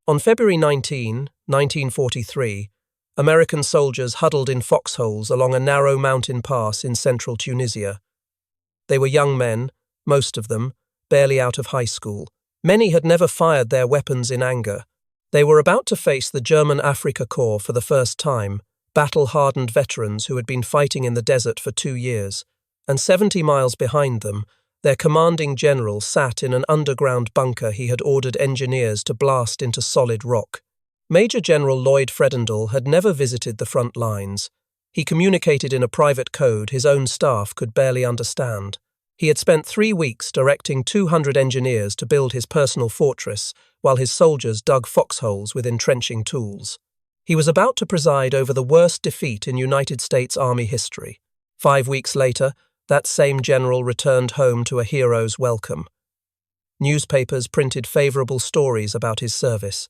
On February 19, 1943, American soldiers huddled in foxholes along a narrow mountain pass in central Tunisia. They were young men, most of them, barely out of high school. Many had never fired their weapons in anger. They were about to face the German Afrika Korps for the first time, battle-hardened veterans who had been fighting in the desert for 2 years, and 70 miles behind them, their commanding general sat in an underground bunker he had ordered engineers to blast into solid rock. Major General Lloyd Fredendall had never visited the front lines. He communicated in a private code his own staff could barely understand. He had spent 3 weeks directing 200 engineers to build his personal fortress, while his soldiers dug foxholes with entrenching tools. He was about to preside over the worst defeat in United States Army history. 5 weeks later, that same general returned home to a hero's welcome. Newspapers printed favorable stories about his service.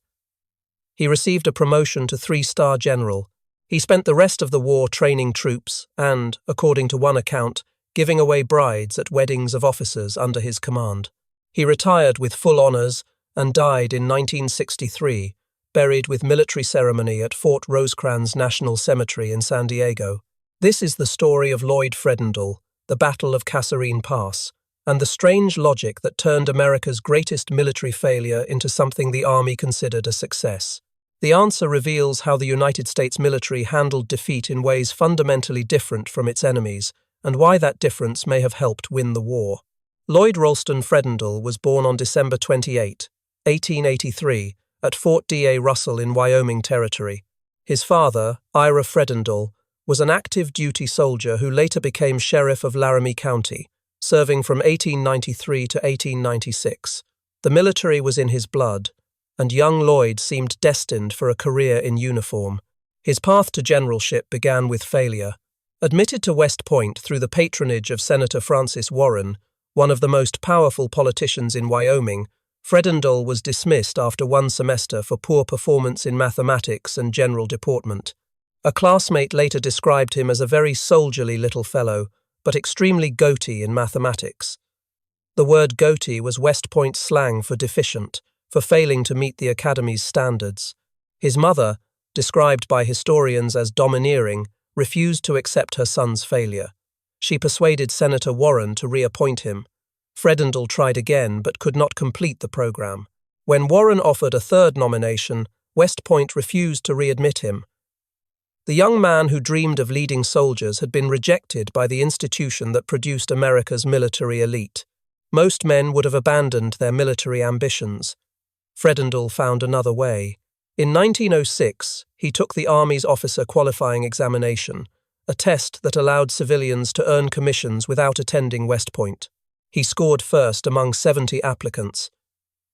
He received a promotion to 3-star general. He spent the rest of the war training troops and, according to one account, giving away brides at weddings of officers under his command. He retired with full honors and died in 1963, buried with military ceremony at Fort Rosecrans National Cemetery in San Diego. This is the story of Lloyd Fredendall, the Battle of Kasserine Pass, and the strange logic that turned America's greatest military failure into something the Army considered a success. The answer reveals how the United States military handled defeat in ways fundamentally different from its enemies, and why that difference may have helped win the war. Lloyd Ralston Fredendall was born on December 28, 1883, at Fort D.A. Russell in Wyoming Territory. His father, Ira Fredendall, was an active duty soldier who later became sheriff of Laramie County, serving from 1893 to 1896. The military was in his blood, and young Lloyd seemed destined for a career in uniform. His path to generalship began with failure. Admitted to West Point through the patronage of Senator Francis Warren, one of the most powerful politicians in Wyoming, Fredendall was dismissed after 1 semester for poor performance in mathematics and general deportment. A classmate later described him as a very soldierly little fellow, but extremely goaty in mathematics. The word goaty was West Point slang for deficient, for failing to meet the academy's standards. His mother, described by historians as domineering, refused to accept her son's failure. She persuaded Senator Warren to reappoint him. Fredendall tried again but could not complete the program. When Warren offered a 3rd nomination, West Point refused to readmit him. The young man who dreamed of leading soldiers had been rejected by the institution that produced America's military elite. Most men would have abandoned their military ambitions. Fredendall found another way. In 1906, he took the Army's officer qualifying examination, a test that allowed civilians to earn commissions without attending West Point. He scored first among 70 applicants.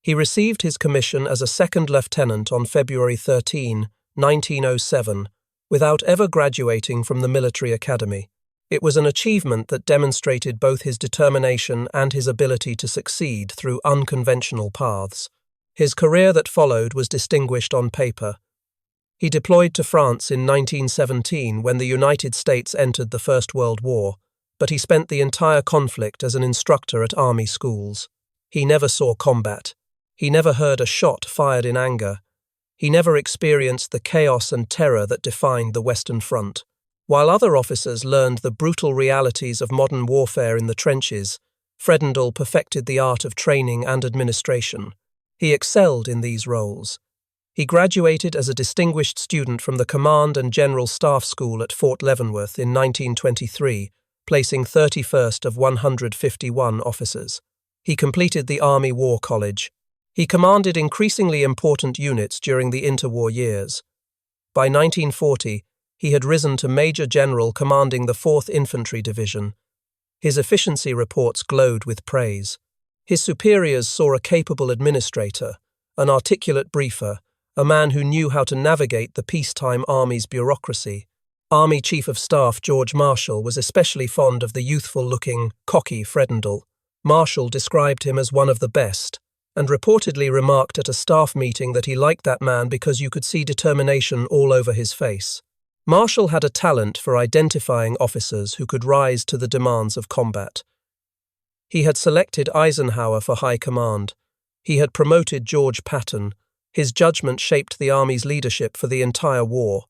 He received his commission as a 2nd lieutenant on February 13, 1907, without ever graduating from the military academy. It was an achievement that demonstrated both his determination and his ability to succeed through unconventional paths. His career that followed was distinguished on paper. He deployed to France in 1917 when the United States entered the First World War, but he spent the entire conflict as an instructor at army schools. He never saw combat. He never heard a shot fired in anger. He never experienced the chaos and terror that defined the Western Front. While other officers learned the brutal realities of modern warfare in the trenches, Fredendall perfected the art of training and administration. He excelled in these roles. He graduated as a distinguished student from the Command and General Staff School at Fort Leavenworth in 1923, placing 31st of 151 officers. He completed the Army War College. He commanded increasingly important units during the interwar years. By 1940, he had risen to Major General commanding the 4th Infantry Division. His efficiency reports glowed with praise. His superiors saw a capable administrator, an articulate briefer, a man who knew how to navigate the peacetime Army's bureaucracy. Army Chief of Staff George Marshall was especially fond of the youthful-looking, cocky Fredendall. Marshall described him as one of the best, and reportedly remarked at a staff meeting that he liked that man because you could see determination all over his face. Marshall had a talent for identifying officers who could rise to the demands of combat. He had selected Eisenhower for high command. He had promoted George Patton, His judgment shaped the army's leadership for the entire war.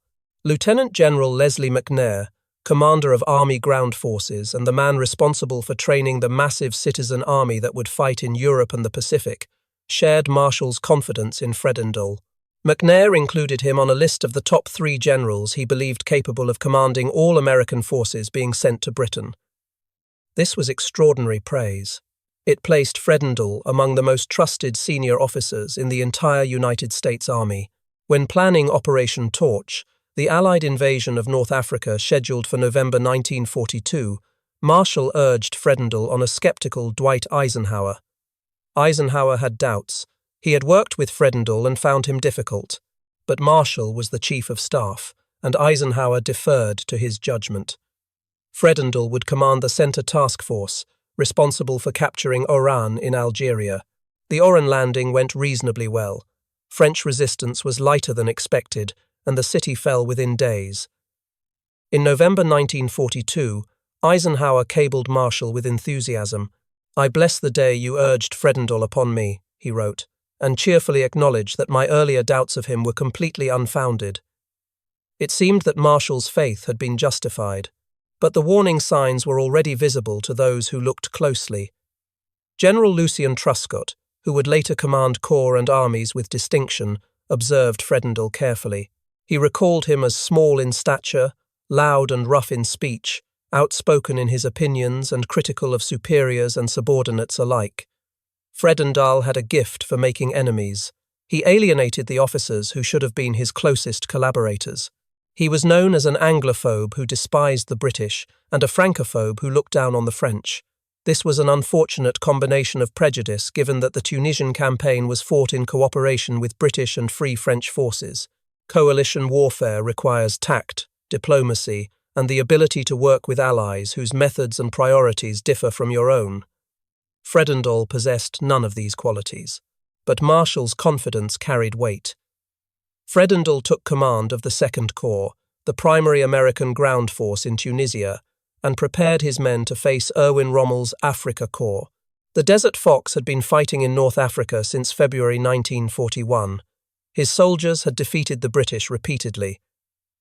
Lieutenant General Leslie McNair, commander of Army Ground Forces and the man responsible for training the massive citizen army that would fight in Europe and the Pacific, shared Marshall's confidence in Fredendall. McNair included him on a list of the top 3 generals he believed capable of commanding all American forces being sent to Britain. This was extraordinary praise. It placed Fredendall among the most trusted senior officers in the entire United States Army. When planning Operation Torch, the Allied invasion of North Africa scheduled for November 1942, Marshall urged Fredendall on a skeptical Dwight Eisenhower. Eisenhower had doubts. He had worked with Fredendall and found him difficult. But Marshall was the chief of staff, and Eisenhower deferred to his judgment. Fredendall would command the Center Task Force, responsible for capturing Oran in Algeria. The Oran landing went reasonably well. French resistance was lighter than expected, and the city fell within days. In November 1942, Eisenhower cabled Marshall with enthusiasm. "I bless the day you urged Fredendall upon me," he wrote, and cheerfully acknowledged that my earlier doubts of him were completely unfounded. It seemed that Marshall's faith had been justified, but the warning signs were already visible to those who looked closely. General Lucien Truscott, who would later command corps and armies with distinction, observed Fredendall carefully. He recalled him as small in stature, loud and rough in speech, outspoken in his opinions and critical of superiors and subordinates alike. Fredendall had a gift for making enemies. He alienated the officers who should have been his closest collaborators. He was known as an Anglophobe who despised the British and a Francophobe who looked down on the French. This was an unfortunate combination of prejudice given that the Tunisian campaign was fought in cooperation with British and Free French forces. Coalition warfare requires tact, diplomacy, and the ability to work with allies whose methods and priorities differ from your own. Fredendall possessed none of these qualities, but Marshall's confidence carried weight. Fredendall took command of the Second Corps, the primary American ground force in Tunisia, and prepared his men to face Erwin Rommel's Afrika Corps. The Desert Fox had been fighting in North Africa since February 1941. His soldiers had defeated the British repeatedly.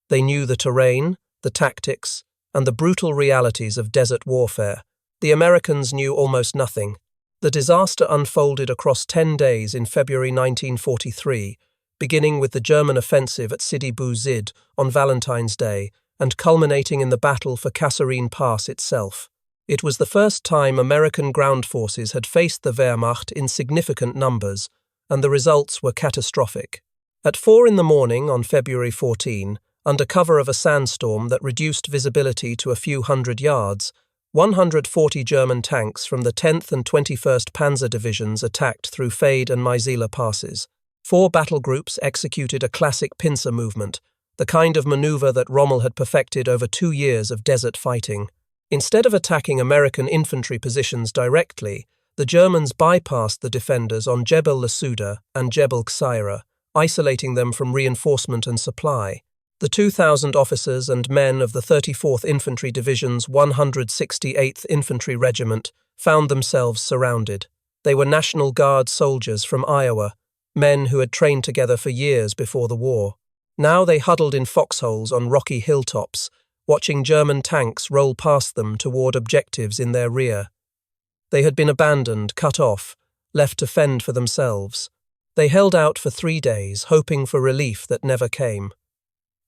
They knew the terrain, the tactics, and the brutal realities of desert warfare. The Americans knew almost nothing. The disaster unfolded across 10 days in February 1943, beginning with the German offensive at Sidi Bou Zid on Valentine's Day and culminating in the Battle for Kasserine Pass itself. It was the first time American ground forces had faced the Wehrmacht in significant numbers, and the results were catastrophic. At 4 a.m. on February 14, under cover of a sandstorm that reduced visibility to a few hundred yards, 140 German tanks from the 10th and 21st Panzer Divisions attacked through Fade and Maizila passes. 4 battle groups executed a classic pincer movement, the kind of maneuver that Rommel had perfected over 2 years of desert fighting. Instead of attacking American infantry positions directly, the Germans bypassed the defenders on Jebel Lasouda and Jebel Ksaira, isolating them from reinforcement and supply. The 2,000 officers and men of the 34th Infantry Division's 168th Infantry Regiment found themselves surrounded. They were National Guard soldiers from Iowa, men who had trained together for years before the war. Now they huddled in foxholes on rocky hilltops, watching German tanks roll past them toward objectives in their rear. They had been abandoned, cut off, left to fend for themselves. They held out for 3 days, hoping for relief that never came.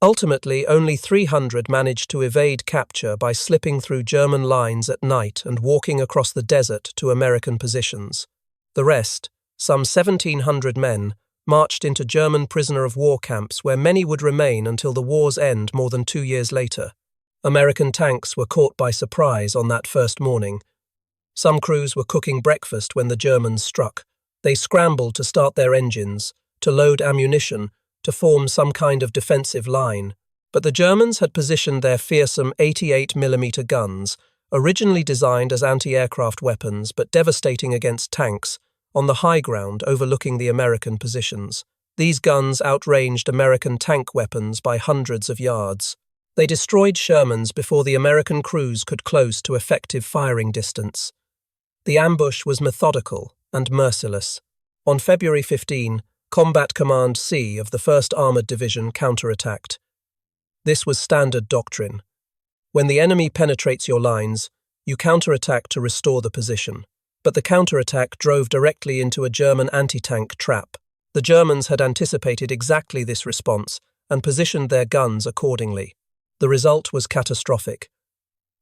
Ultimately, only 300 managed to evade capture by slipping through German lines at night and walking across the desert to American positions. The rest, some 1,700 men, marched into German prisoner-of-war camps where many would remain until the war's end more than 2 years later. American tanks were caught by surprise on that first morning. Some crews were cooking breakfast when the Germans struck. They scrambled to start their engines, to load ammunition, to form some kind of defensive line. But the Germans had positioned their fearsome 88mm guns, originally designed as anti-aircraft weapons but devastating against tanks, on the high ground overlooking the American positions. These guns outranged American tank weapons by hundreds of yards. They destroyed Shermans before the American crews could close to effective firing distance. The ambush was methodical and merciless. On February 15, Combat Command C of the 1st Armoured Division counterattacked. This was standard doctrine. When the enemy penetrates your lines, you counterattack to restore the position. But the counterattack drove directly into a German anti-tank trap. The Germans had anticipated exactly this response and positioned their guns accordingly. The result was catastrophic.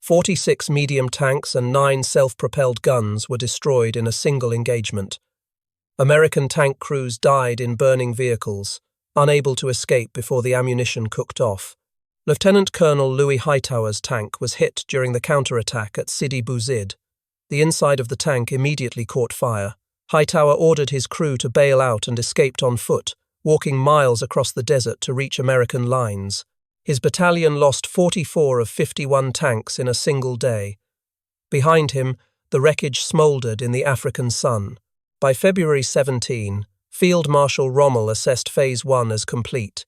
46 medium tanks and 9 self-propelled guns were destroyed in a single engagement. American tank crews died in burning vehicles, unable to escape before the ammunition cooked off. Lieutenant Colonel Louis Hightower's tank was hit during the counterattack at Sidi Bouzid. The inside of the tank immediately caught fire. Hightower ordered his crew to bail out and escaped on foot, walking miles across the desert to reach American lines. His battalion lost 44 of 51 tanks in a single day. Behind him, the wreckage smouldered in the African sun. By February 17, Field Marshal Rommel assessed Phase 1 as complete.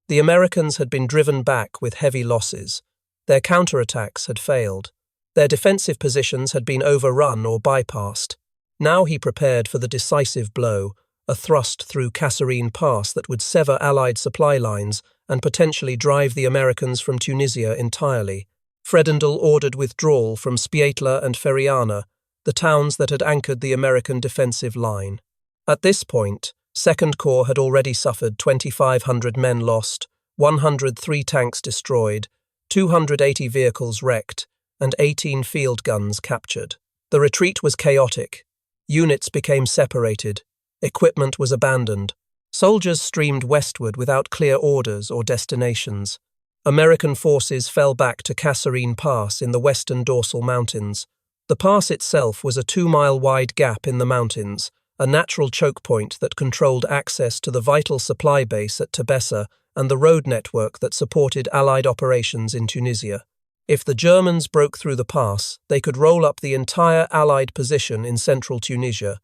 The Americans had been driven back with heavy losses. Their counterattacks had failed. Their defensive positions had been overrun or bypassed. Now he prepared for the decisive blow, a thrust through Kasserine Pass that would sever Allied supply lines and potentially drive the Americans from Tunisia entirely. Fredendall ordered withdrawal from Spietla and Feriana, the towns that had anchored the American defensive line. At this point, 2nd Corps had already suffered 2,500 men lost, 103 tanks destroyed, 280 vehicles wrecked, and 18 field guns captured. The retreat was chaotic. Units became separated. Equipment was abandoned. Soldiers streamed westward without clear orders or destinations. American forces fell back to Kasserine Pass in the western dorsal mountains. The pass itself was a 2-mile-wide gap in the mountains, a natural choke point that controlled access to the vital supply base at Tebessa and the road network that supported Allied operations in Tunisia. If the Germans broke through the pass, they could roll up the entire Allied position in central Tunisia.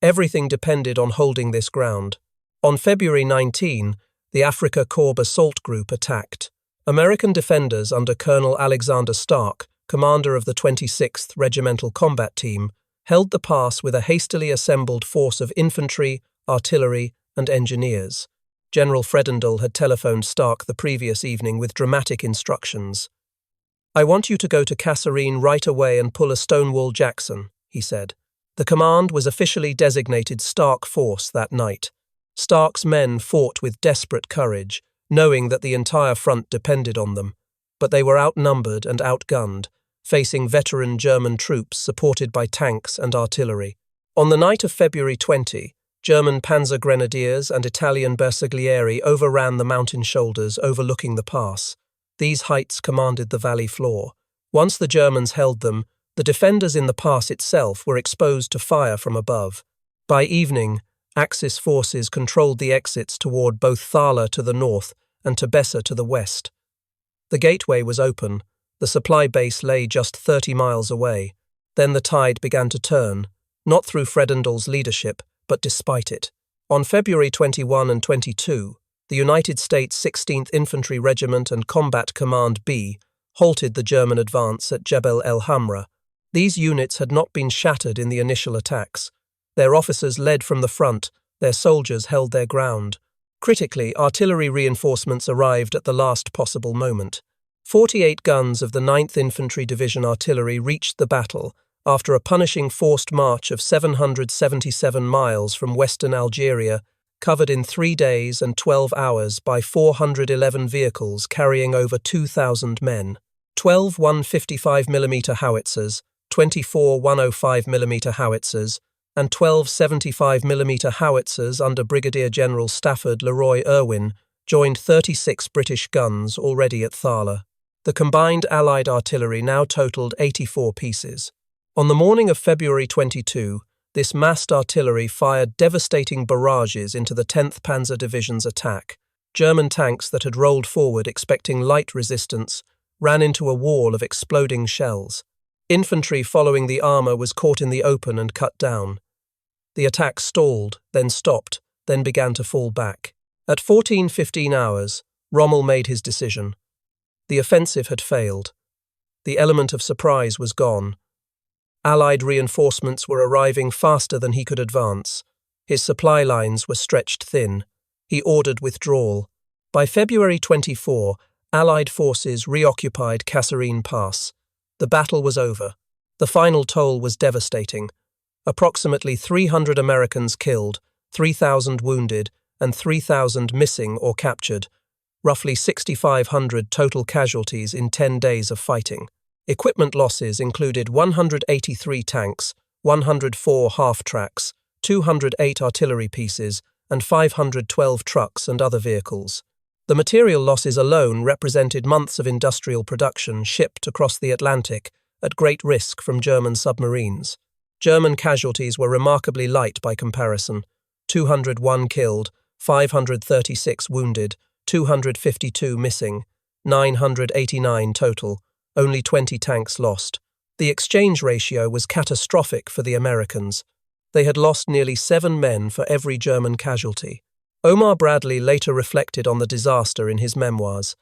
Everything depended on holding this ground. On February 19, the Afrika Korps assault group attacked. American defenders under Colonel Alexander Stark, commander of the 26th Regimental Combat Team, held the pass with a hastily assembled force of infantry, artillery, and engineers. General Fredendall had telephoned Stark the previous evening with dramatic instructions. "I want you to go to Kasserine right away and pull a Stonewall Jackson," he said. The command was officially designated Stark Force that night. Stark's men fought with desperate courage, knowing that the entire front depended on them. But they were outnumbered and outgunned, facing veteran German troops supported by tanks and artillery. On the night of February 20, German Panzer Grenadiers and Italian Bersaglieri overran the mountain shoulders overlooking the pass. These heights commanded the valley floor. Once the Germans held them, the defenders in the pass itself were exposed to fire from above. By evening, Axis forces controlled the exits toward both Thala to the north and Tebessa to the west. The gateway was open. The supply base lay just 30 miles away. Then the tide began to turn, not through Fredendall's leadership, but despite it. On February 21 and 22, the United States 16th Infantry Regiment and Combat Command B halted the German advance at Jebel el Hamra. These units had not been shattered in the initial attacks. Their officers led from the front, their soldiers held their ground. Critically, artillery reinforcements arrived at the last possible moment. 48 guns of the 9th Infantry Division artillery reached the battle after a punishing forced march of 777 miles from western Algeria, covered in 3 days and 12 hours by 411 vehicles carrying over 2,000 men. 12 155mm howitzers, 24 105mm howitzers, and 12 75mm howitzers under Brigadier General Stafford Leroy Erwin joined 36 British guns already at Thala. The combined Allied artillery now totaled 84 pieces. On the morning of February 22, this massed artillery fired devastating barrages into the 10th Panzer Division's attack. German tanks that had rolled forward expecting light resistance ran into a wall of exploding shells. Infantry following the armour was caught in the open and cut down. The attack stalled, then stopped, then began to fall back. At 14:15 hours, Rommel made his decision. The offensive had failed. The element of surprise was gone. Allied reinforcements were arriving faster than he could advance. His supply lines were stretched thin. He ordered withdrawal. By February 24, Allied forces reoccupied Kasserine Pass. The battle was over. The final toll was devastating. Approximately 300 Americans killed, 3,000 wounded, and 3,000 missing or captured. Roughly 6,500 total casualties in 10 days of fighting. Equipment losses included 183 tanks, 104 half-tracks, 208 artillery pieces, and 512 trucks and other vehicles. The material losses alone represented months of industrial production shipped across the Atlantic at great risk from German submarines. German casualties were remarkably light by comparison. 201 killed, 536 wounded, 252 missing, 989 total, only 20 tanks lost. The exchange ratio was catastrophic for the Americans. They had lost nearly 7 men for every German casualty. Omar Bradley later reflected on the disaster in his memoirs.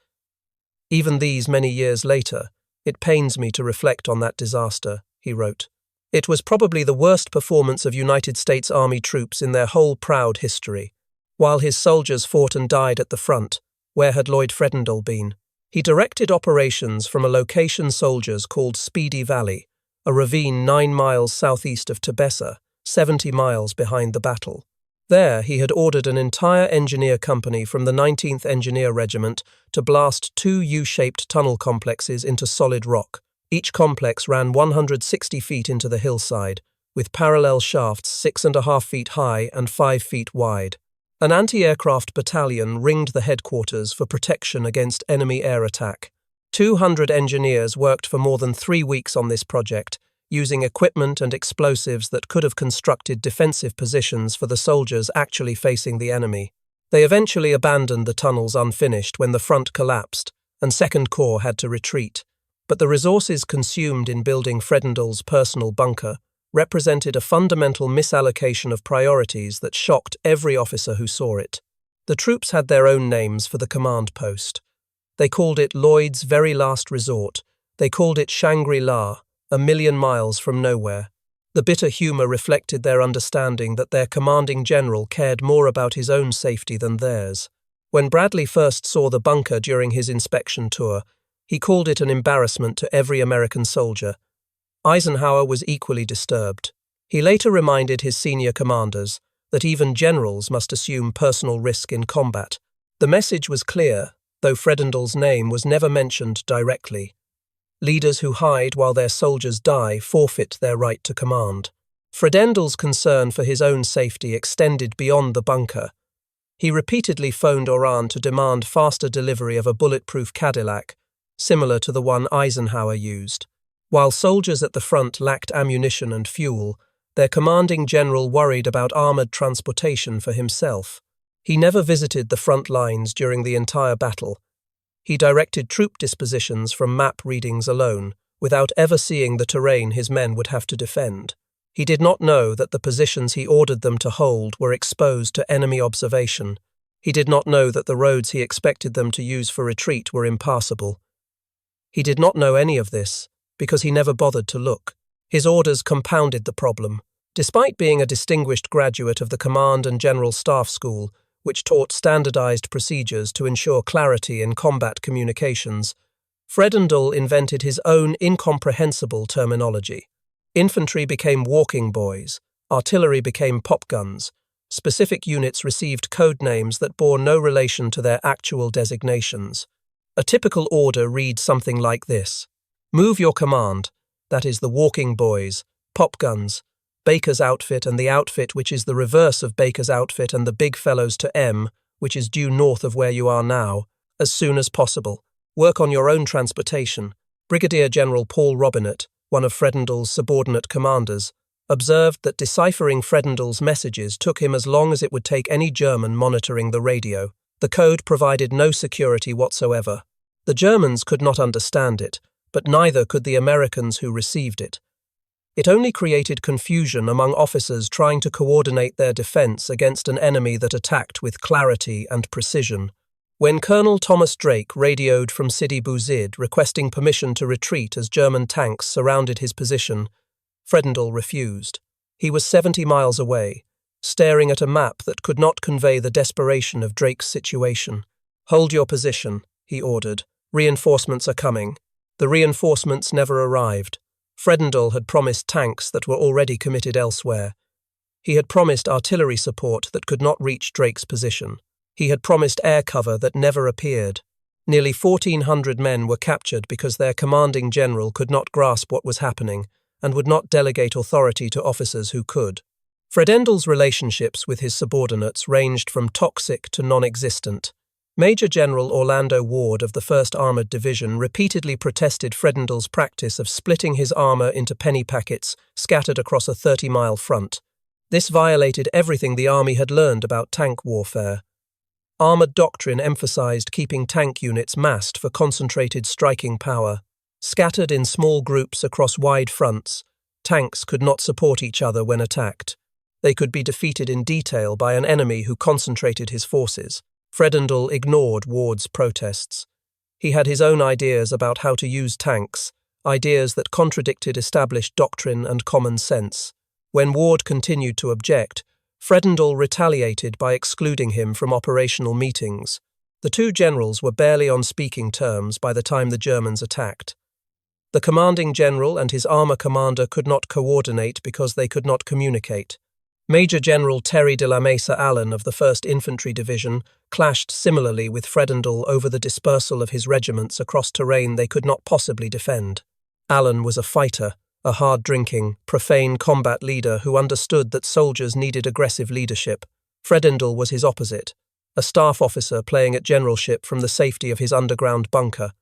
Even these many years later, it pains me to reflect on that disaster, he wrote. It was probably the worst performance of United States Army troops in their whole proud history. While his soldiers fought and died at the front, where had Lloyd Fredendall been? He directed operations from a location soldiers called Speedy Valley, a ravine 9 miles southeast of Tebessa, 70 miles behind the battle. There, he had ordered an entire engineer company from the 19th Engineer Regiment to blast 2 U-shaped tunnel complexes into solid rock. Each complex ran 160 feet into the hillside, with parallel shafts 6.5 feet high and 5 feet wide. An anti-aircraft battalion ringed the headquarters for protection against enemy air attack. 200 engineers worked for more than 3 weeks on this project, using equipment and explosives that could have constructed defensive positions for the soldiers actually facing the enemy. They eventually abandoned the tunnels unfinished when the front collapsed, and Second Corps had to retreat. But the resources consumed in building Fredendall's personal bunker represented a fundamental misallocation of priorities that shocked every officer who saw it. The troops had their own names for the command post. They called it Lloyd's very last resort. They called it Shangri-La, a million miles from nowhere. The bitter humour reflected their understanding that their commanding general cared more about his own safety than theirs. When Bradley first saw the bunker during his inspection tour, he called it an embarrassment to every American soldier. Eisenhower was equally disturbed. He later reminded his senior commanders that even generals must assume personal risk in combat. The message was clear, though Fredendall's name was never mentioned directly. Leaders who hide while their soldiers die forfeit their right to command. Fredendall's concern for his own safety extended beyond the bunker. He repeatedly phoned Oran to demand faster delivery of a bulletproof Cadillac, similar to the one Eisenhower used. While soldiers at the front lacked ammunition and fuel, their commanding general worried about armoured transportation for himself. He never visited the front lines during the entire battle. He directed troop dispositions from map readings alone, without ever seeing the terrain his men would have to defend. He did not know that the positions he ordered them to hold were exposed to enemy observation. He did not know that the roads he expected them to use for retreat were impassable. He did not know any of this, because he never bothered to look. His orders compounded the problem. Despite being a distinguished graduate of the Command and General Staff School, which taught standardized procedures to ensure clarity in combat communications, Fredendall invented his own incomprehensible terminology. Infantry became walking boys, artillery became popguns, specific units received code names that bore no relation to their actual designations. A typical order reads something like this: move your command, that is the walking boys, popguns, Baker's outfit and the outfit which is the reverse of Baker's outfit and the big fellows to M, which is due north of where you are now, as soon as possible. Work on your own transportation. Brigadier General Paul Robinett, one of Fredendall's subordinate commanders, observed that deciphering Fredendall's messages took him as long as it would take any German monitoring the radio. The code provided no security whatsoever. The Germans could not understand it, but neither could the Americans who received it. It only created confusion among officers trying to coordinate their defense against an enemy that attacked with clarity and precision. When Colonel Thomas Drake radioed from Sidi Bouzid requesting permission to retreat as German tanks surrounded his position, Fredendall refused. He was 70 miles away. staring at a map that could not convey the desperation of Drake's situation. "Hold your position," he ordered. "Reinforcements are coming." The reinforcements never arrived. Fredendall had promised tanks that were already committed elsewhere. He had promised artillery support that could not reach Drake's position. He had promised air cover that never appeared. Nearly 1,400 men were captured because their commanding general could not grasp what was happening and would not delegate authority to officers who could. Fredendall's relationships with his subordinates ranged from toxic to non-existent. Major General Orlando Ward of the 1st Armoured Division repeatedly protested Fredendall's practice of splitting his armour into penny packets scattered across a 30-mile front. This violated everything the army had learned about tank warfare. Armoured doctrine emphasized keeping tank units massed for concentrated striking power. Scattered in small groups across wide fronts, tanks could not support each other when attacked. They could be defeated in detail by an enemy who concentrated his forces. Fredendall ignored Ward's protests. He had his own ideas about how to use tanks, ideas that contradicted established doctrine and common sense. When Ward continued to object, Fredendall retaliated by excluding him from operational meetings. The two generals were barely on speaking terms by the time the Germans attacked. The commanding general and his armour commander could not coordinate because they could not communicate. Major General Terry de la Mesa Allen of the 1st Infantry Division clashed similarly with Fredendall over the dispersal of his regiments across terrain they could not possibly defend. Allen was a fighter, a hard-drinking, profane combat leader who understood that soldiers needed aggressive leadership. Fredendall was his opposite, a staff officer playing at generalship from the safety of his underground bunker.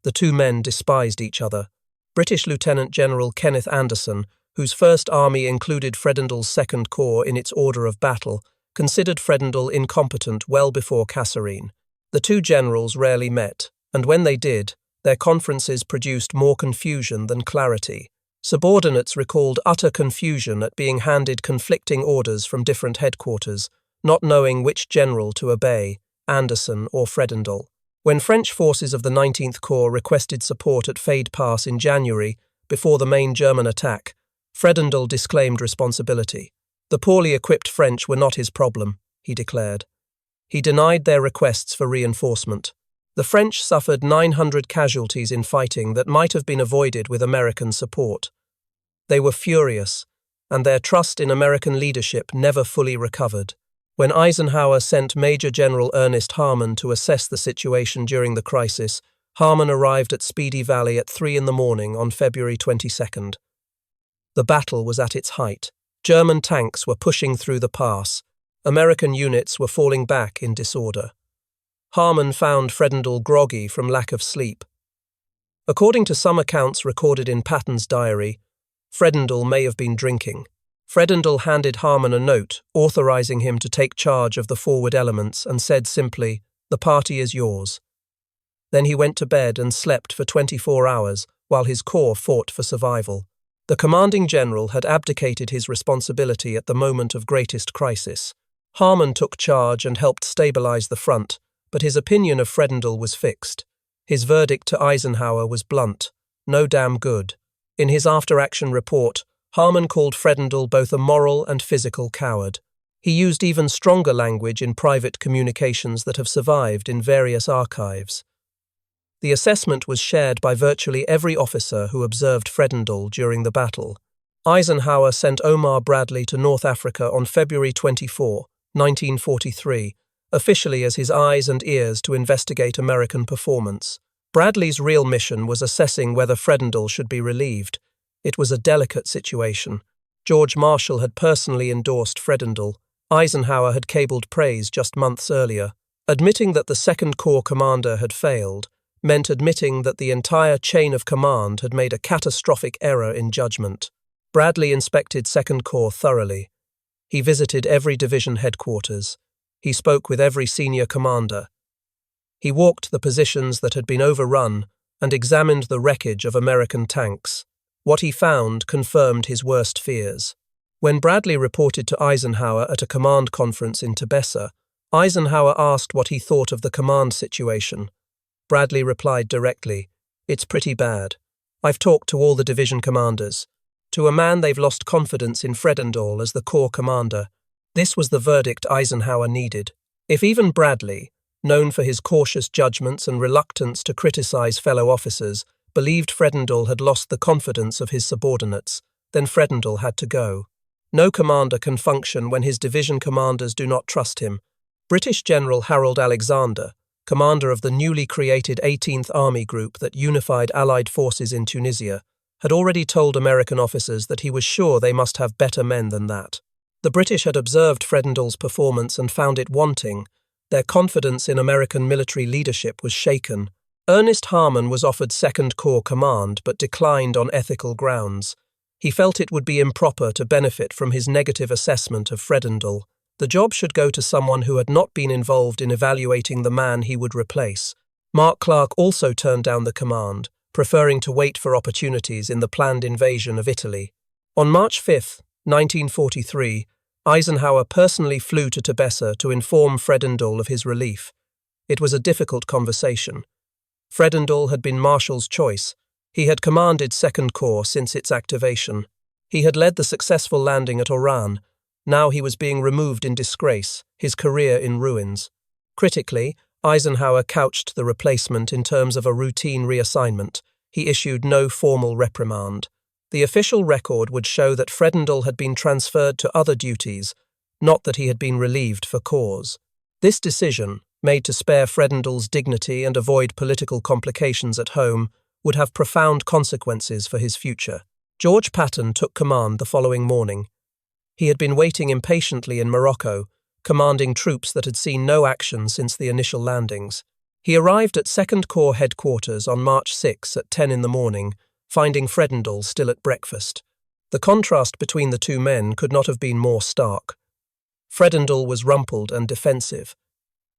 The two men despised each other. British Lieutenant General Kenneth Anderson, whose First Army included Fredendall's Second Corps in its order of battle, considered Fredendall incompetent well before Kasserine. The two generals rarely met, and when they did, their conferences produced more confusion than clarity. Subordinates recalled utter confusion at being handed conflicting orders from different headquarters, not knowing which general to obey, Anderson or Fredendall. When French forces of the 19th Corps requested support at Fade Pass in January, before the main German attack, Fredendall disclaimed responsibility. The poorly equipped French were not his problem, he declared. He denied their requests for reinforcement. The French suffered 900 casualties in fighting that might have been avoided with American support. They were furious, and their trust in American leadership never fully recovered. When Eisenhower sent Major General Ernest Harmon to assess the situation during the crisis, Harmon arrived at Speedy Valley at 3 a.m. on February 22nd. The battle was at its height. German tanks were pushing through the pass. American units were falling back in disorder. Harmon found Fredendall groggy from lack of sleep. According to some accounts recorded in Patton's diary, Fredendall may have been drinking. Fredendall handed Harmon a note authorizing him to take charge of the forward elements and said simply, "The party is yours." Then he went to bed and slept for 24 hours while his corps fought for survival. The commanding general had abdicated his responsibility at the moment of greatest crisis. Harmon took charge and helped stabilize the front, but his opinion of Fredendall was fixed. His verdict to Eisenhower was blunt: no damn good. In his after-action report, Harmon called Fredendall both a moral and physical coward. He used even stronger language in private communications that have survived in various archives. The assessment was shared by virtually every officer who observed Fredendall during the battle. Eisenhower sent Omar Bradley to North Africa on February 24, 1943, officially as his eyes and ears to investigate American performance. Bradley's real mission was assessing whether Fredendall should be relieved. It was a delicate situation. George Marshall had personally endorsed Fredendall. Eisenhower had cabled praise just months earlier. Admitting that the Second Corps commander had failed meant admitting that the entire chain of command had made a catastrophic error in judgment. Bradley inspected Second Corps thoroughly. He visited every division headquarters. He spoke with every senior commander. He walked the positions that had been overrun and examined the wreckage of American tanks. What he found confirmed his worst fears. When Bradley reported to Eisenhower at a command conference in Tebessa, Eisenhower asked what he thought of the command situation. Bradley replied directly, "It's pretty bad. I've talked to all the division commanders. To a man, they've lost confidence in Fredendall as the corps commander. This was the verdict Eisenhower needed. If even Bradley, known for his cautious judgments and reluctance to criticize fellow officers, believed Fredendall had lost the confidence of his subordinates, then Fredendall had to go. No commander can function when his division commanders do not trust him. British General Harold Alexander, commander of the newly created 18th Army Group that unified Allied forces in Tunisia, had already told American officers that he was sure they must have better men than that. The British had observed Fredendall's performance and found it wanting. Their confidence in American military leadership was shaken. Ernest Harman was offered 2nd Corps command but declined on ethical grounds. He felt it would be improper to benefit from his negative assessment of Fredendall. The job should go to someone who had not been involved in evaluating the man he would replace. Mark Clark also turned down the command, preferring to wait for opportunities in the planned invasion of Italy. On March 5, 1943, Eisenhower personally flew to Tebessa to inform Fredendall of his relief. It was a difficult conversation. Fredendall had been Marshall's choice. He had commanded 2nd Corps since its activation. He had led the successful landing at Oran. Now he was being removed in disgrace, his career in ruins. Critically, Eisenhower couched the replacement in terms of a routine reassignment. He issued no formal reprimand. The official record would show that Fredendall had been transferred to other duties, not that he had been relieved for cause. This decision, made to spare Fredendall's dignity and avoid political complications at home, would have profound consequences for his future. George Patton took command the following morning. He had been waiting impatiently in Morocco, commanding troops that had seen no action since the initial landings. He arrived at 2nd Corps headquarters on March 6 at 10 in the morning, finding Fredendall still at breakfast. The contrast between the two men could not have been more stark. Fredendall was rumpled and defensive.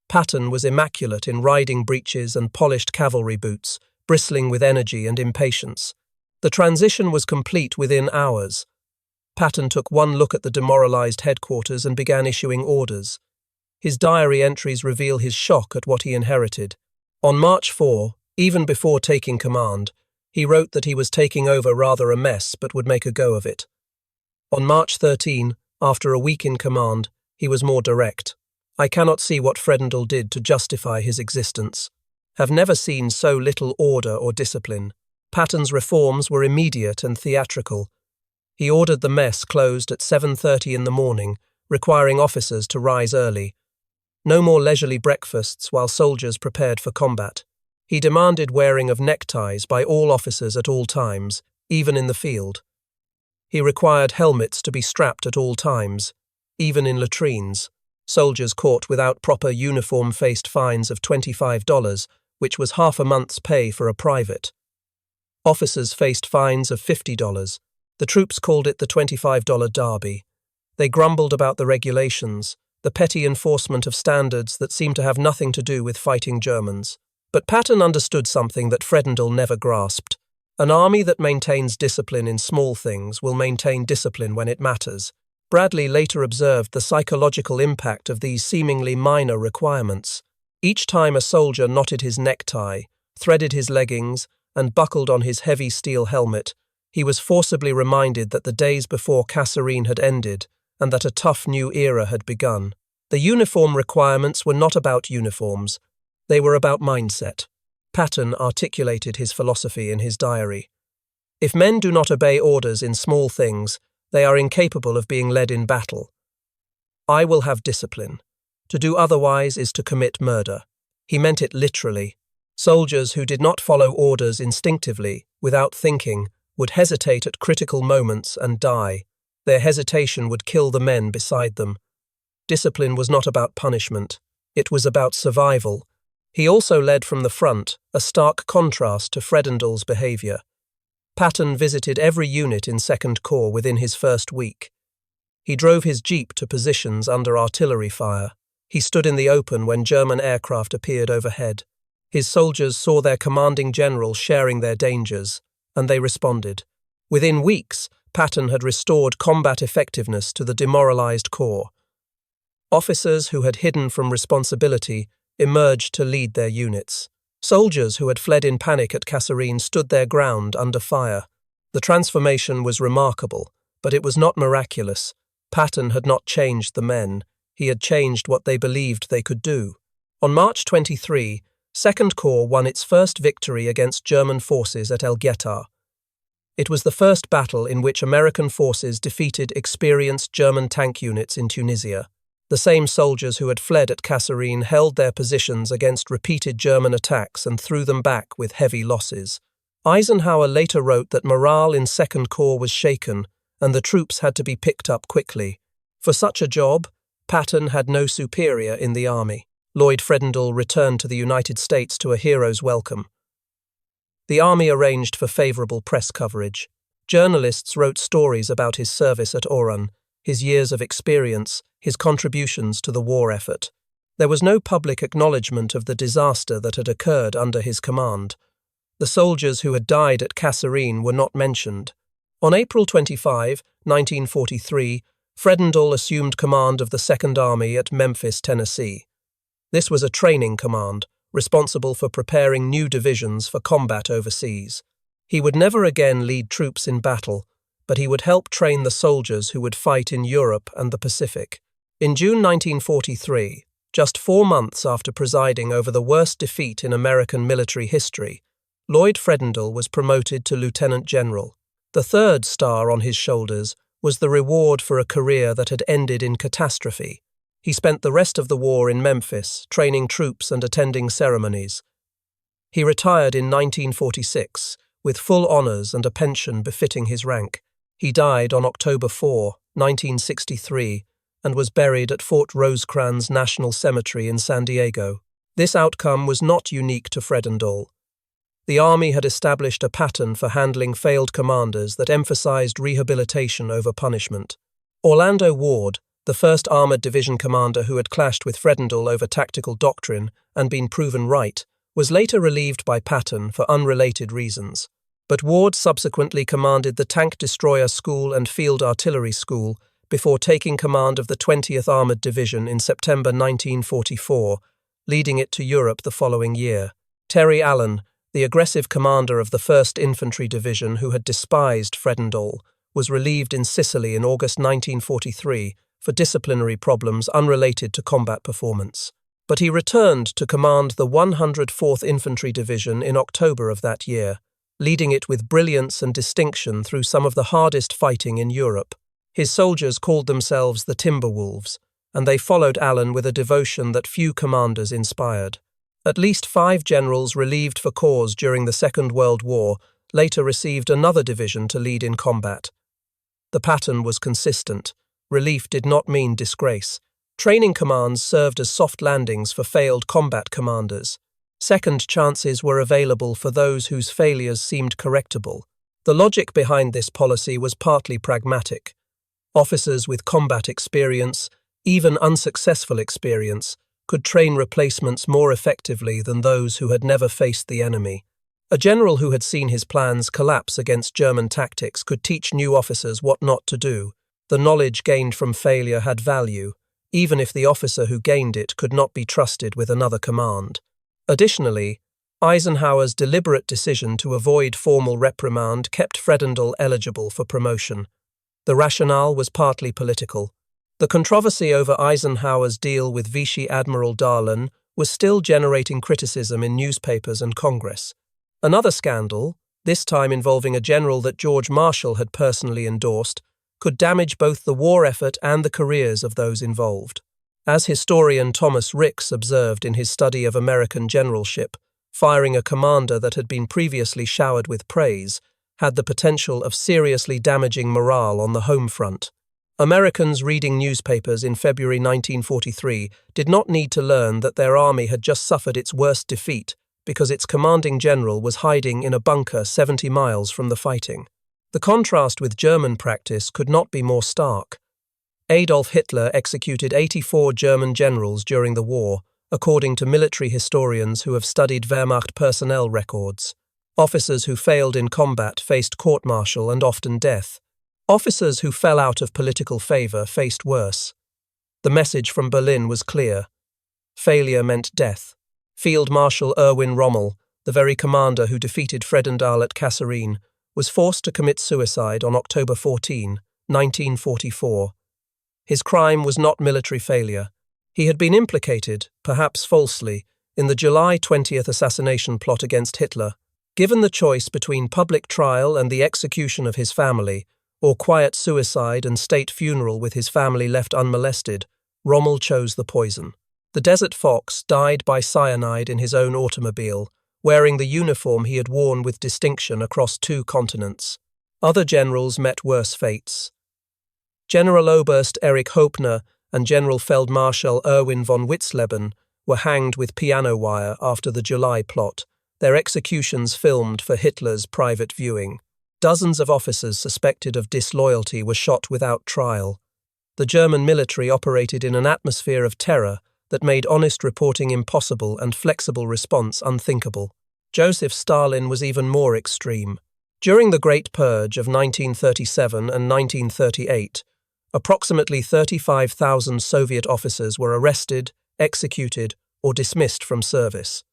Patton was immaculate in riding breeches and polished cavalry boots, bristling with energy and impatience. The transition was complete within hours. Patton took one look at the demoralized headquarters and began issuing orders. His diary entries reveal his shock at what he inherited. On March 4, even before taking command, he wrote that he was taking over rather a mess but would make a go of it. On March 13, after a week in command, he was more direct. I cannot see what Fredendall did to justify his existence. Have never seen so little order or discipline. Patton's reforms were immediate and theatrical. He ordered the mess closed at 7:30 in the morning, requiring officers to rise early. No more leisurely breakfasts while soldiers prepared for combat. He demanded wearing of neckties by all officers at all times, even in the field. He required helmets to be strapped at all times, even in latrines. Soldiers caught without proper uniform faced fines of $25, which was half a month's pay for a private. Officers faced fines of $50. The troops called it the $25 derby. They grumbled about the regulations, the petty enforcement of standards that seemed to have nothing to do with fighting Germans. But Patton understood something that Fredendall never grasped. An army that maintains discipline in small things will maintain discipline when it matters. Bradley later observed the psychological impact of these seemingly minor requirements. Each time a soldier knotted his necktie, threaded his leggings, and buckled on his heavy steel helmet, he was forcibly reminded that the days before Kasserine had ended and that a tough new era had begun. The uniform requirements were not about uniforms. They were about mindset. Patton articulated his philosophy in his diary. If men do not obey orders in small things, they are incapable of being led in battle. I will have discipline. To do otherwise is to commit murder. He meant it literally. Soldiers who did not follow orders instinctively, without thinking, would hesitate at critical moments and die. Their hesitation would kill the men beside them. Discipline was not about punishment. It was about survival. He also led from the front, a stark contrast to Fredendall's behavior. Patton visited every unit in 2nd Corps within his first week. He drove his jeep to positions under artillery fire. He stood in the open when German aircraft appeared overhead. His soldiers saw their commanding general sharing their dangers, and they responded. Within weeks, Patton had restored combat effectiveness to the demoralized corps. Officers who had hidden from responsibility emerged to lead their units. Soldiers who had fled in panic at Kasserine stood their ground under fire. The transformation was remarkable, but it was not miraculous. Patton had not changed the men, he had changed what they believed they could do. On March 23, 2nd Corps won its first victory against German forces at El Guettar. It was the first battle in which American forces defeated experienced German tank units in Tunisia. The same soldiers who had fled at Kasserine held their positions against repeated German attacks and threw them back with heavy losses. Eisenhower later wrote that morale in 2nd Corps was shaken and the troops had to be picked up quickly. For such a job, Patton had no superior in the army. Lloyd Fredendall returned to the United States to a hero's welcome. The army arranged for favorable press coverage. Journalists wrote stories about his service at Oran, his years of experience, his contributions to the war effort. There was no public acknowledgement of the disaster that had occurred under his command. The soldiers who had died at Kasserine were not mentioned. On April 25, 1943, Fredendall assumed command of the Second Army at Memphis, Tennessee. This was a training command, responsible for preparing new divisions for combat overseas. He would never again lead troops in battle, but he would help train the soldiers who would fight in Europe and the Pacific. In June 1943, just 4 months after presiding over the worst defeat in American military history, Lloyd Fredendall was promoted to lieutenant general. The third star on his shoulders was the reward for a career that had ended in catastrophe. He spent the rest of the war in Memphis, training troops and attending ceremonies. He retired in 1946, with full honours and a pension befitting his rank. He died on October 4, 1963, and was buried at Fort Rosecrans National Cemetery in San Diego. This outcome was not unique to Fredendall. The Army had established a pattern for handling failed commanders that emphasized rehabilitation over punishment. Orlando Ward, the 1st Armored Division commander who had clashed with Fredendall over tactical doctrine and been proven right, was later relieved by Patton for unrelated reasons. But Ward subsequently commanded the Tank Destroyer School and Field Artillery School before taking command of the 20th Armored Division in September 1944, leading it to Europe the following year. Terry Allen, the aggressive commander of the 1st Infantry Division who had despised Fredendall, was relieved in Sicily in August 1943 for disciplinary problems unrelated to combat performance. But he returned to command the 104th Infantry Division in October of that year, leading it with brilliance and distinction through some of the hardest fighting in Europe. His soldiers called themselves the Timberwolves, and they followed Allen with a devotion that few commanders inspired. At least 5 generals relieved for cause during the Second World War later received another division to lead in combat. The pattern was consistent. Relief did not mean disgrace. Training commands served as soft landings for failed combat commanders. Second chances were available for those whose failures seemed correctable. The logic behind this policy was partly pragmatic. Officers with combat experience, even unsuccessful experience, could train replacements more effectively than those who had never faced the enemy. A general who had seen his plans collapse against German tactics could teach new officers what not to do. The knowledge gained from failure had value, even if the officer who gained it could not be trusted with another command. Additionally, Eisenhower's deliberate decision to avoid formal reprimand kept Fredendall eligible for promotion. The rationale was partly political. The controversy over Eisenhower's deal with Vichy Admiral Darlan was still generating criticism in newspapers and Congress. Another scandal, this time involving a general that George Marshall had personally endorsed, could damage both the war effort and the careers of those involved. As historian Thomas Ricks observed in his study of American generalship, firing a commander that had been previously showered with praise had the potential of seriously damaging morale on the home front. Americans reading newspapers in February 1943 did not need to learn that their army had just suffered its worst defeat because its commanding general was hiding in a bunker 70 miles from the fighting. The contrast with German practice could not be more stark. Adolf Hitler executed 84 German generals during the war, according to military historians who have studied Wehrmacht personnel records. Officers who failed in combat faced court-martial and often death. Officers who fell out of political favour faced worse. The message from Berlin was clear. Failure meant death. Field Marshal Erwin Rommel, the very commander who defeated Fredendall at Kasserine, was forced to commit suicide on October 14, 1944. His crime was not military failure. He had been implicated, perhaps falsely, in the July 20th assassination plot against Hitler. Given the choice between public trial and the execution of his family, or quiet suicide and state funeral with his family left unmolested, Rommel chose the poison. The Desert Fox died by cyanide in his own automobile, wearing the uniform he had worn with distinction across 2 continents. Other generals met worse fates. General Oberst Erich Hoepner and General Feldmarschall Erwin von Witzleben were hanged with piano wire after the July plot, their executions filmed for Hitler's private viewing. Dozens of officers suspected of disloyalty were shot without trial. The German military operated in an atmosphere of terror that made honest reporting impossible and flexible response unthinkable. Joseph Stalin was even more extreme. During the Great Purge of 1937 and 1938, approximately 35,000 Soviet officers were arrested, executed, or dismissed from service.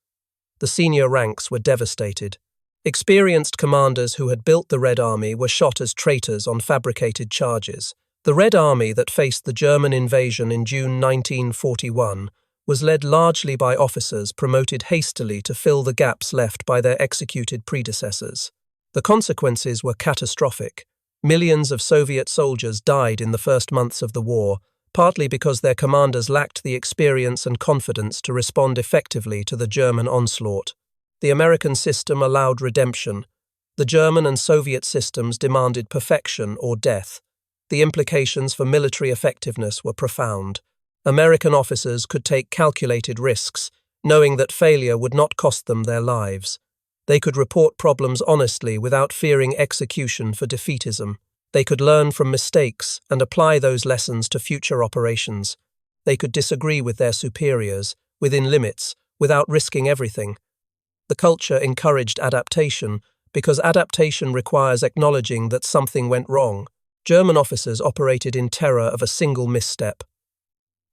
The senior ranks were devastated. Experienced commanders who had built the Red Army were shot as traitors on fabricated charges. The Red Army that faced the German invasion in June 1941 was led largely by officers promoted hastily to fill the gaps left by their executed predecessors. The consequences were catastrophic. Millions of Soviet soldiers died in the first months of the war, partly because their commanders lacked the experience and confidence to respond effectively to the German onslaught. The American system allowed redemption. The German and Soviet systems demanded perfection or death. The implications for military effectiveness were profound. American officers could take calculated risks, knowing that failure would not cost them their lives. They could report problems honestly without fearing execution for defeatism. They could learn from mistakes and apply those lessons to future operations. They could disagree with their superiors, within limits, without risking everything. The culture encouraged adaptation, because adaptation requires acknowledging that something went wrong. German officers operated in terror of a single misstep.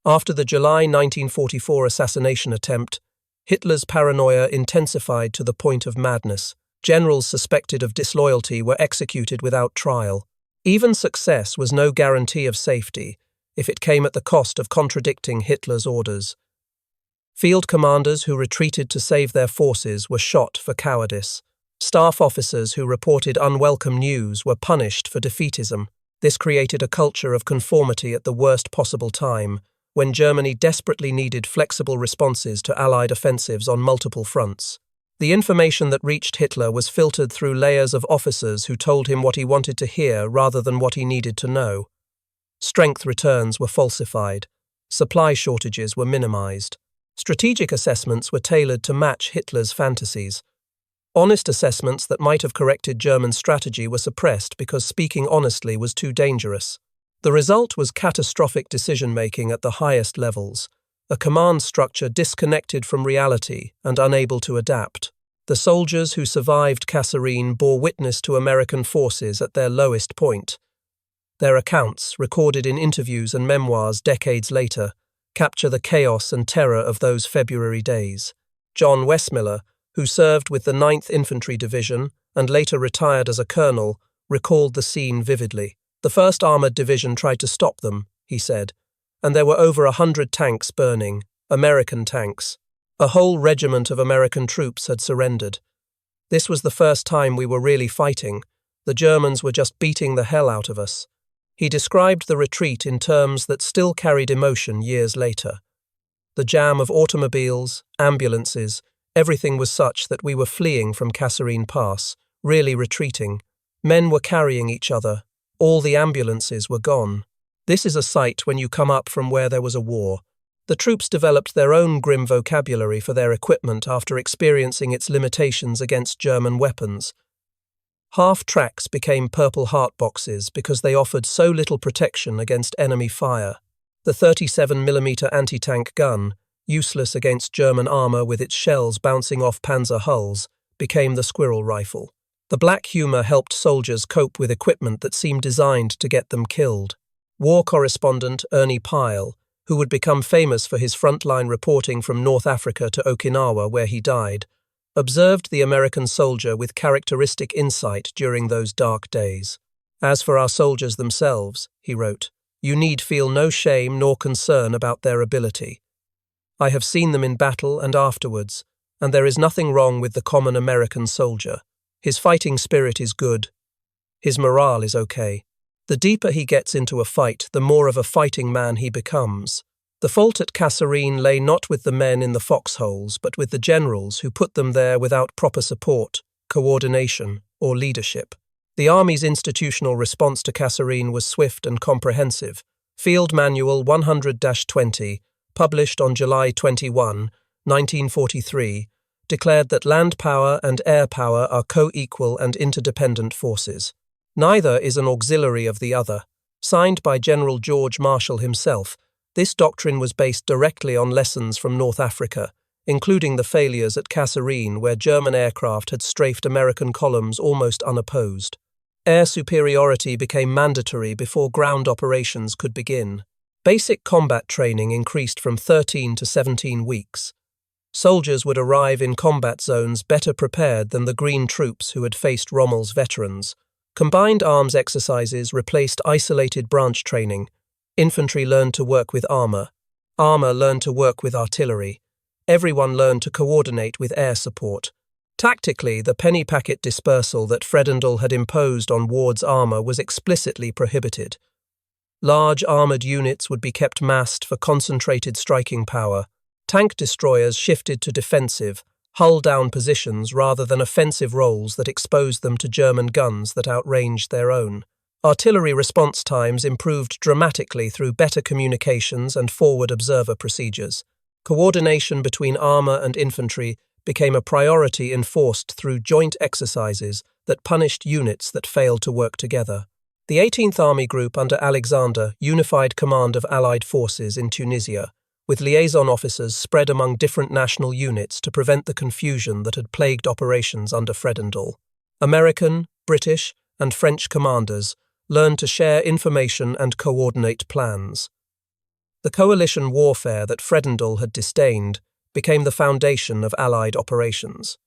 After the July 1944 assassination attempt, Hitler's paranoia intensified to the point of madness. Generals suspected of disloyalty were executed without trial. Even success was no guarantee of safety, if it came at the cost of contradicting Hitler's orders. Field commanders who retreated to save their forces were shot for cowardice. Staff officers who reported unwelcome news were punished for defeatism. This created a culture of conformity at the worst possible time, when Germany desperately needed flexible responses to Allied offensives on multiple fronts. The information that reached Hitler was filtered through layers of officers who told him what he wanted to hear rather than what he needed to know. Strength returns were falsified. Supply shortages were minimized. Strategic assessments were tailored to match Hitler's fantasies. Honest assessments that might have corrected German strategy were suppressed because speaking honestly was too dangerous. The result was catastrophic decision-making at the highest levels, a command structure disconnected from reality and unable to adapt. The soldiers who survived Kasserine bore witness to American forces at their lowest point. Their accounts, recorded in interviews and memoirs decades later, capture the chaos and terror of those February days. John Westmiller, who served with the 9th Infantry Division and later retired as a colonel, recalled the scene vividly. The 1st Armoured Division tried to stop them, he said, and there were over 100 tanks burning, American tanks. A whole regiment of American troops had surrendered. This was the first time we were really fighting. The Germans were just beating the hell out of us. He described the retreat in terms that still carried emotion years later. The jam of automobiles, ambulances, everything was such that we were fleeing from Kasserine Pass, really retreating. Men were carrying each other. All the ambulances were gone. This is a sight when you come up from where there was a war. The troops developed their own grim vocabulary for their equipment after experiencing its limitations against German weapons. Half-tracks became Purple Heart boxes because they offered so little protection against enemy fire. The 37mm anti-tank gun, useless against German armour with its shells bouncing off Panzer hulls, became the squirrel rifle. The black humour helped soldiers cope with equipment that seemed designed to get them killed. War correspondent Ernie Pyle, who would become famous for his frontline reporting from North Africa to Okinawa where he died, observed the American soldier with characteristic insight during those dark days. As for our soldiers themselves, he wrote, You need feel no shame nor concern about their ability. I have seen them in battle and afterwards, and there is nothing wrong with the common American soldier. His fighting spirit is good. His morale is okay. The deeper he gets into a fight, the more of a fighting man he becomes. The fault at Kasserine lay not with the men in the foxholes, but with the generals who put them there without proper support, coordination, or leadership. The Army's institutional response to Kasserine was swift and comprehensive. Field Manual 100-20, published on July 21, 1943, declared that land power and air power are co-equal and interdependent forces. Neither is an auxiliary of the other. Signed by General George Marshall himself, this doctrine was based directly on lessons from North Africa, including the failures at Kasserine, where German aircraft had strafed American columns almost unopposed. Air superiority became mandatory before ground operations could begin. Basic combat training increased from 13 to 17 weeks. Soldiers would arrive in combat zones better prepared than the Green troops who had faced Rommel's veterans. Combined arms exercises replaced isolated branch training. Infantry learned to work with armor. Armor learned to work with artillery. Everyone learned to coordinate with air support. Tactically, the penny packet dispersal that Fredendall had imposed on Ward's armour was explicitly prohibited. Large armoured units would be kept massed for concentrated striking power. Tank destroyers shifted to defensive, hull-down positions rather than offensive roles that exposed them to German guns that outranged their own. Artillery response times improved dramatically through better communications and forward observer procedures. Coordination between armour and infantry became a priority enforced through joint exercises that punished units that failed to work together. The 18th Army Group under Alexander unified command of Allied forces in Tunisia, with liaison officers spread among different national units to prevent the confusion that had plagued operations under Fredendall. American, British, and French commanders learned to share information and coordinate plans. The coalition warfare that Fredendall had disdained became the foundation of Allied operations.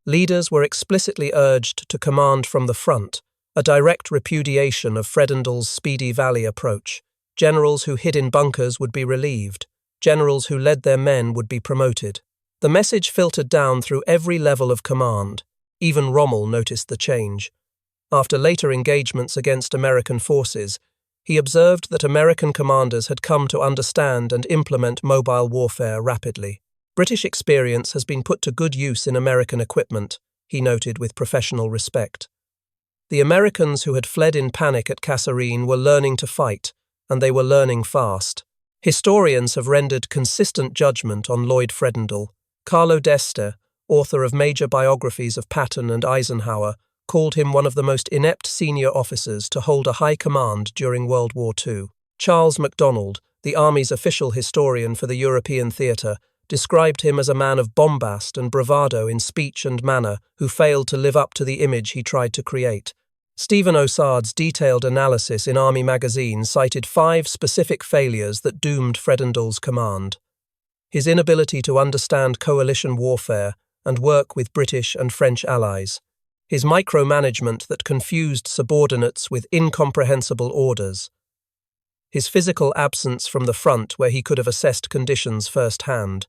Leaders were explicitly urged to command from the front, a direct repudiation of Fredendall's Speedy Valley approach. Generals who hid in bunkers would be relieved. Generals who led their men would be promoted. The message filtered down through every level of command. Even Rommel noticed the change. After later engagements against American forces, he observed that American commanders had come to understand and implement mobile warfare rapidly. British experience has been put to good use in American equipment, he noted with professional respect. The Americans who had fled in panic at Kasserine were learning to fight, and they were learning fast. Historians have rendered consistent judgment on Lloyd Fredendall. Carlo d'Este, author of major biographies of Patton and Eisenhower, called him one of the most inept senior officers to hold a high command during World War II. Charles MacDonald, the Army's official historian for the European theatre, described him as a man of bombast and bravado in speech and manner who failed to live up to the image he tried to create. Stephen Osard's detailed analysis in Army magazine cited 5 specific failures that doomed Fredendall's command. His inability to understand coalition warfare and work with British and French allies. His micromanagement that confused subordinates with incomprehensible orders. His physical absence from the front where he could have assessed conditions firsthand.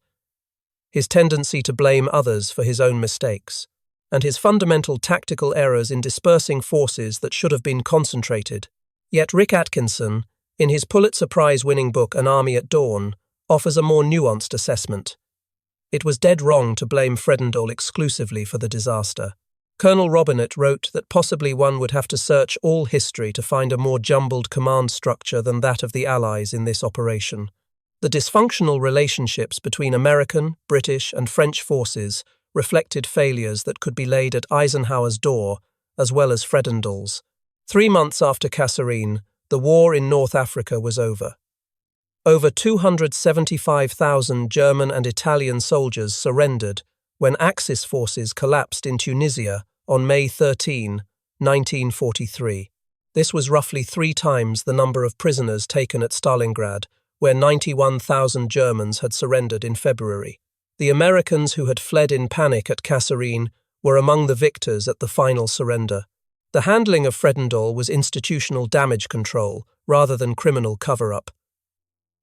His tendency to blame others for his own mistakes, and his fundamental tactical errors in dispersing forces that should have been concentrated. Yet Rick Atkinson, in his Pulitzer Prize-winning book An Army at Dawn, offers a more nuanced assessment. It was dead wrong to blame Fredendall exclusively for the disaster. Colonel Robinett wrote that possibly one would have to search all history to find a more jumbled command structure than that of the Allies in this operation. The dysfunctional relationships between American, British, and French forces reflected failures that could be laid at Eisenhower's door, as well as Fredendall's. 3 months after Kasserine, the war in North Africa was over. Over 275,000 German and Italian soldiers surrendered when Axis forces collapsed in Tunisia on May 13, 1943. This was roughly 3 times the number of prisoners taken at Stalingrad, where 91,000 Germans had surrendered in February. The Americans who had fled in panic at Kasserine were among the victors at the final surrender. The handling of Fredendall was institutional damage control rather than criminal cover-up.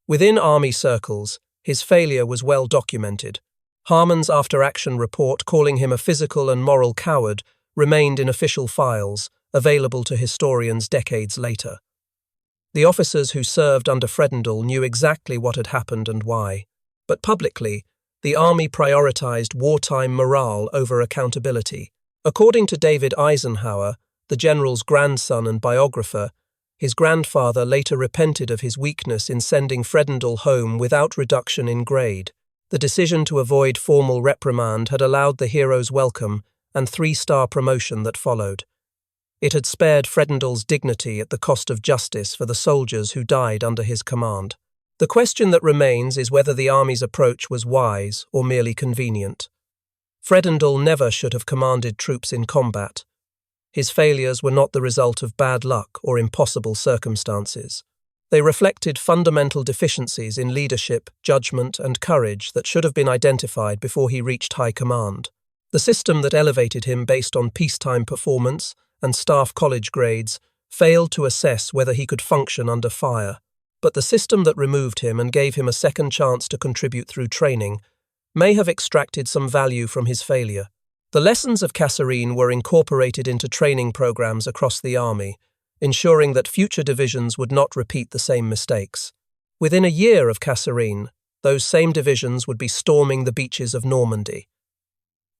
Within army circles, his failure was well documented. Harman's after-action report calling him a physical and moral coward remained in official files, available to historians decades later. The officers who served under Fredendall knew exactly what had happened and why, but publicly, the army prioritized wartime morale over accountability. According to David Eisenhower, the general's grandson and biographer, his grandfather later repented of his weakness in sending Fredendall home without reduction in grade. The decision to avoid formal reprimand had allowed the hero's welcome and 3-star promotion that followed. It had spared Fredendall's dignity at the cost of justice for the soldiers who died under his command. The question that remains is whether the army's approach was wise or merely convenient. Fredendall never should have commanded troops in combat. His failures were not the result of bad luck or impossible circumstances. They reflected fundamental deficiencies in leadership, judgment, and courage that should have been identified before he reached high command. The system that elevated him based on peacetime performance and staff college grades failed to assess whether he could function under fire. But the system that removed him and gave him a second chance to contribute through training may have extracted some value from his failure. The lessons of Kasserine were incorporated into training programs across the army, ensuring that future divisions would not repeat the same mistakes. Within a year of Kasserine, those same divisions would be storming the beaches of Normandy.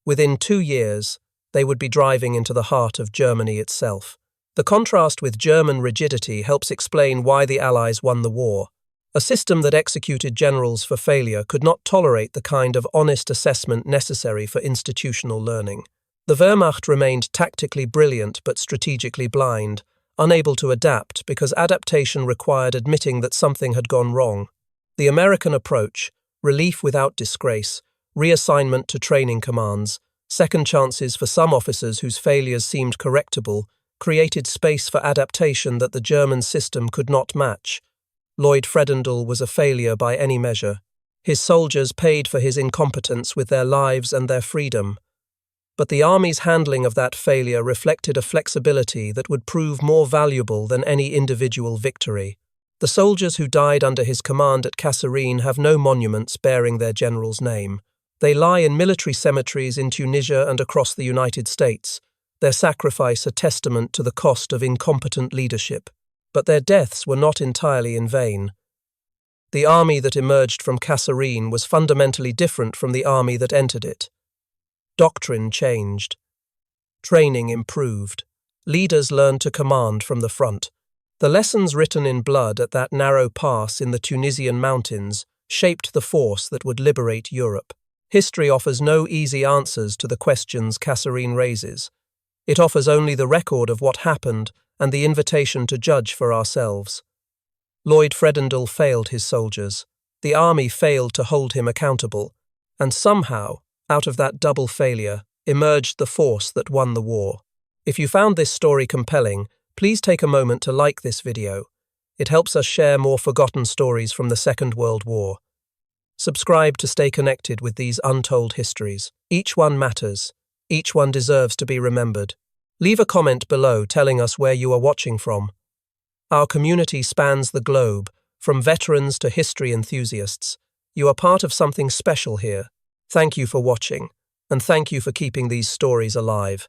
Within 2 years, they would be driving into the heart of Germany itself. The contrast with German rigidity helps explain why the Allies won the war. A system that executed generals for failure could not tolerate the kind of honest assessment necessary for institutional learning. The Wehrmacht remained tactically brilliant but strategically blind, unable to adapt because adaptation required admitting that something had gone wrong. The American approach, relief without disgrace, reassignment to training commands, second chances for some officers whose failures seemed correctable, created space for adaptation that the German system could not match. Lloyd Fredendall was a failure by any measure. His soldiers paid for his incompetence with their lives and their freedom. But the army's handling of that failure reflected a flexibility that would prove more valuable than any individual victory. The soldiers who died under his command at Kasserine have no monuments bearing their general's name. They lie in military cemeteries in Tunisia and across the United States, their sacrifice a testament to the cost of incompetent leadership. But their deaths were not entirely in vain. The army that emerged from Kasserine was fundamentally different from the army that entered it. Doctrine changed. Training improved. Leaders learned to command from the front. The lessons written in blood at that narrow pass in the Tunisian mountains shaped the force that would liberate Europe. History offers no easy answers to the questions Kasserine raises. It offers only the record of what happened and the invitation to judge for ourselves. Lloyd Fredendall failed his soldiers. The army failed to hold him accountable. And somehow, out of that double failure, emerged the force that won the war. If you found this story compelling, please take a moment to like this video. It helps us share more forgotten stories from the Second World War. Subscribe to stay connected with these untold histories. Each one matters. Each one deserves to be remembered. Leave a comment below telling us where you are watching from. Our community spans the globe, from veterans to history enthusiasts. You are part of something special here. Thank you for watching, and thank you for keeping these stories alive.